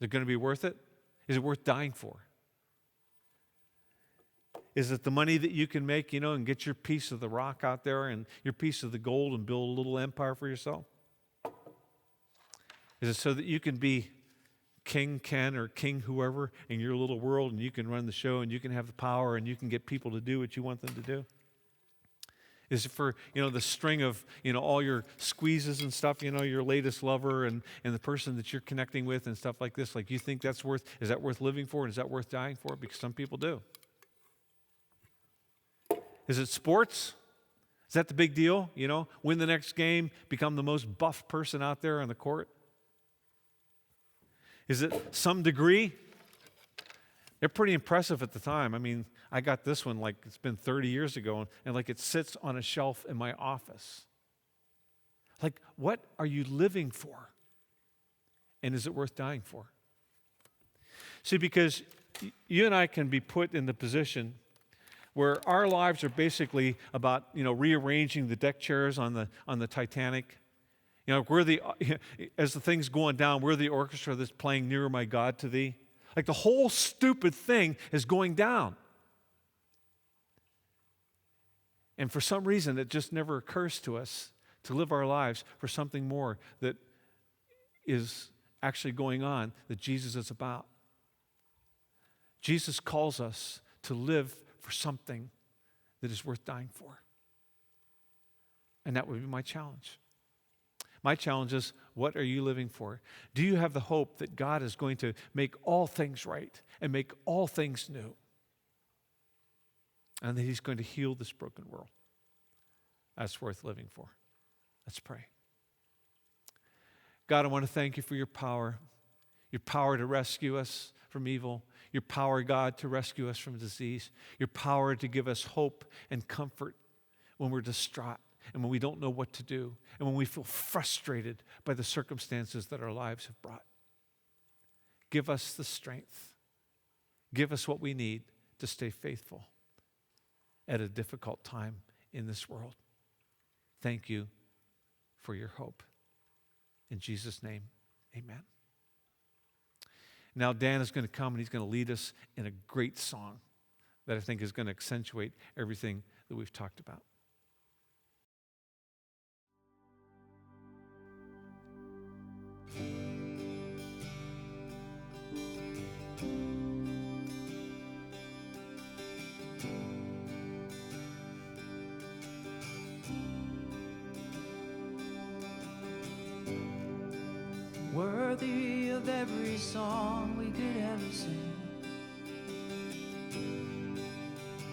it going to be worth it? Is it worth dying for? Is it the money that you can make, and get your piece of the rock out there and your piece of the gold and build a little empire for yourself? Is it so that you can be King Ken or King whoever in your little world and you can run the show and you can have the power and you can get people to do what you want them to do? Is it for, the string of, all your squeezes and stuff, your latest lover and the person that you're connecting with and stuff like this? Like, you think is that worth living for and is that worth dying for? Because some people do. Is it sports? Is that the big deal? Win the next game, become the most buff person out there on the court? Is it some degree? They're pretty impressive at the time. I mean, I got this one it's been 30 years ago, and it sits on a shelf in my office. What are you living for? And is it worth dying for? See, because you and I can be put in the position where our lives are basically about, rearranging the deck chairs on the Titanic. As the thing's going down, we're the orchestra that's playing Nearer My God to Thee. The whole stupid thing is going down. And for some reason, it just never occurs to us to live our lives for something more that is actually going on, that Jesus is about. Jesus calls us to live for something that is worth dying for. And that would be my challenge. My challenge is, what are you living for? Do you have the hope that God is going to make all things right and make all things new? And that He's going to heal this broken world? That's worth living for. Let's pray. God, I want to thank you for your power to rescue us from evil, your power, God, to rescue us from disease, your power to give us hope and comfort when we're distraught and when we don't know what to do and when we feel frustrated by the circumstances that our lives have brought. Give us the strength. Give us what we need to stay faithful at a difficult time in this world. Thank you for your hope. In Jesus' name, amen. Now Dan is going to come and he's going to lead us in a great song that I think is going to accentuate everything that we've talked about. Worthy of every song we could ever sing,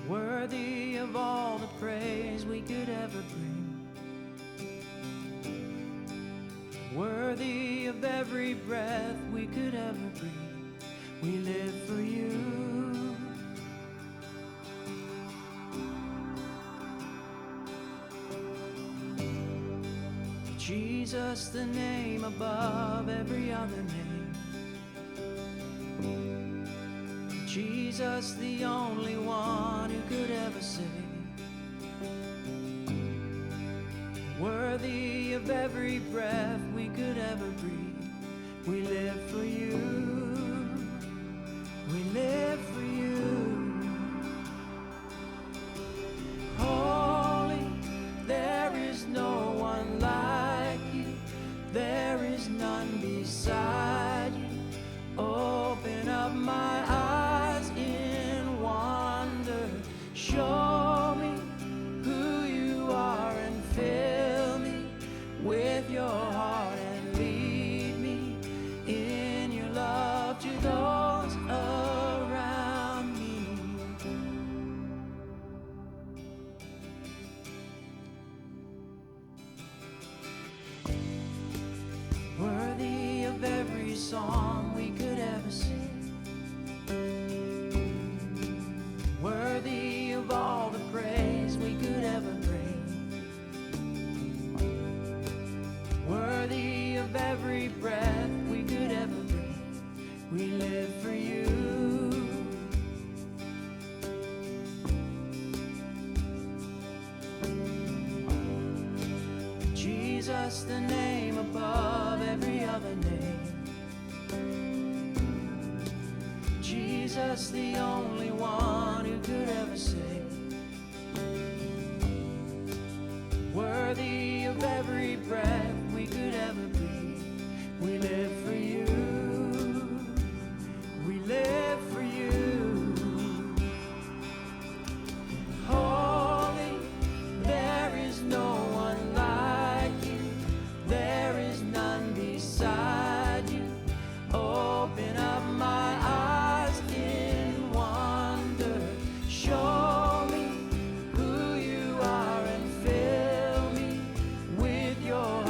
worthy of all the praise we could ever bring, worthy of every breath we could ever breathe. We live for you. Jesus, the name above every other name. Jesus, the only one who could ever save. Worthy of every breath we could ever breathe. We live for you. We live for you. Holy, there is no one like you. There is none beside you. Open up my eyes in wonder. Show me who you are and fill me with your heart and lead me in your love to those around me. Worthy of every song we could ever sing, worthy of all the praise we could ever bring, worthy of every breath we could ever breathe. We live for you. Jesus, the name above every other name. Jesus, the only one who could ever save. Worthy of every breath we could ever breathe. We live for you. We live for you. Holy, there is no one like you. There is none beside you. Open up my eyes in wonder. Show me who you are and fill me with your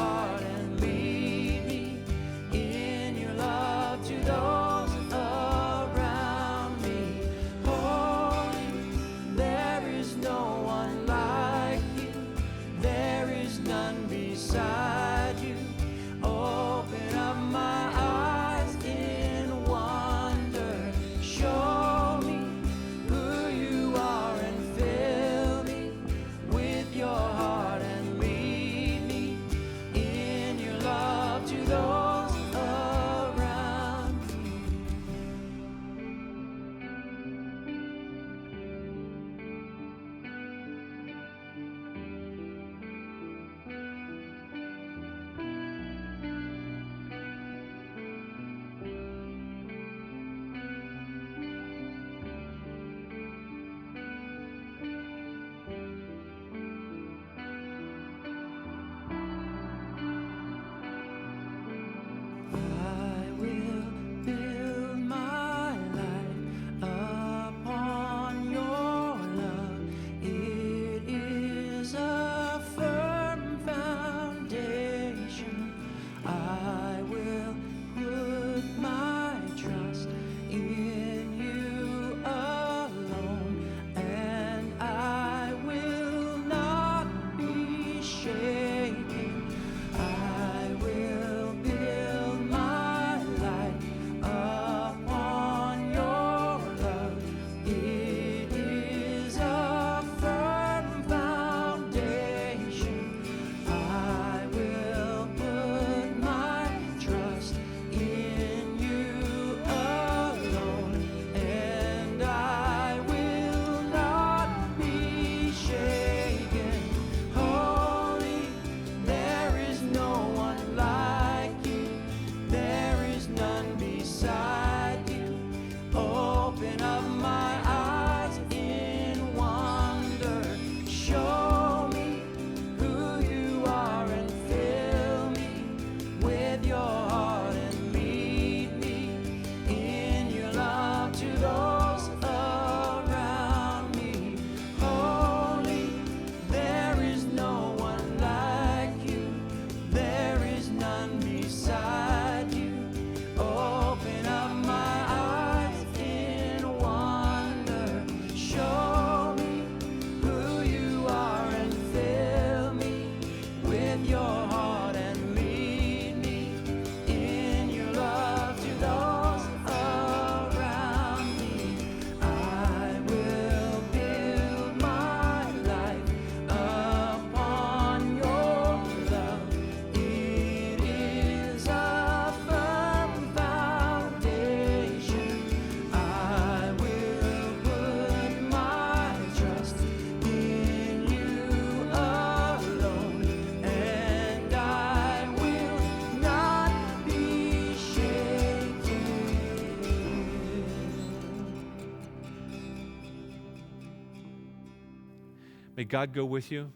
May God go with you.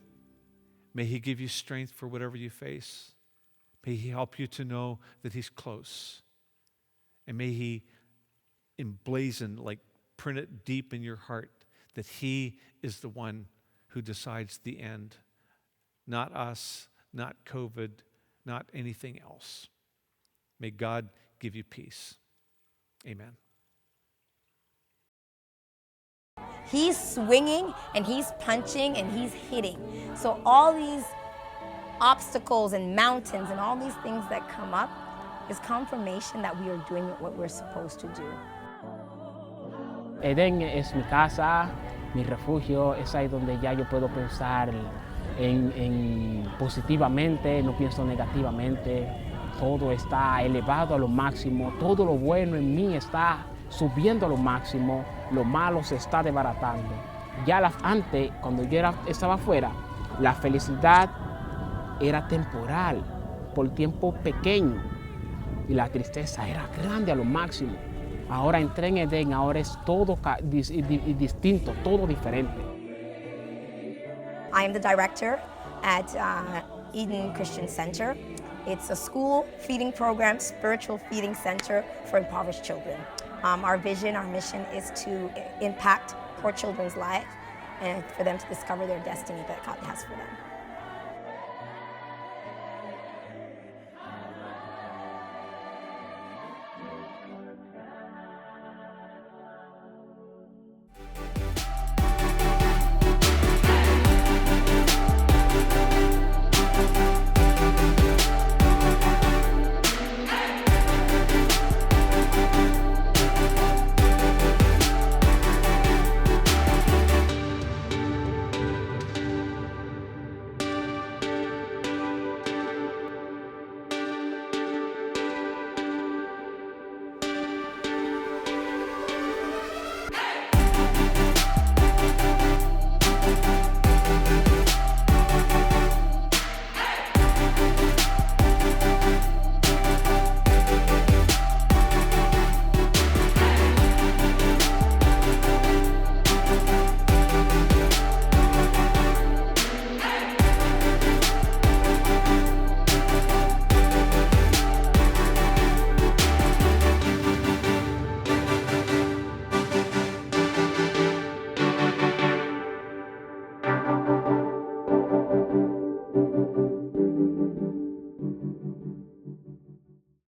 May He give you strength for whatever you face. May He help you to know that He's close. And may He emblazon, like print it deep in your heart, that He is the one who decides the end. Not us, not COVID, not anything else. May God give you peace. Amen. He's swinging and he's punching and he's hitting. So all these obstacles and mountains and all these things that come up is confirmation that we are doing what we're supposed to do. Edén es mi casa, mi refugio, es ahí donde ya yo puedo pensar en positivamente, no pienso negativamente, todo está elevado a lo máximo, todo lo bueno en mí está subiendo a lo máximo, lo malo se está desbaratando. Ya antes, cuando yo estaba afuera, la felicidad era temporal, por tiempo pequeño, y la tristeza era grande a lo máximo. Ahora entré en Edén, ahora es todo distinto, todo diferente. I am the director at Eden Christian Center. It's a school feeding program, spiritual feeding center for impoverished children. Our vision, our mission is to impact poor children's lives and for them to discover their destiny that God has for them.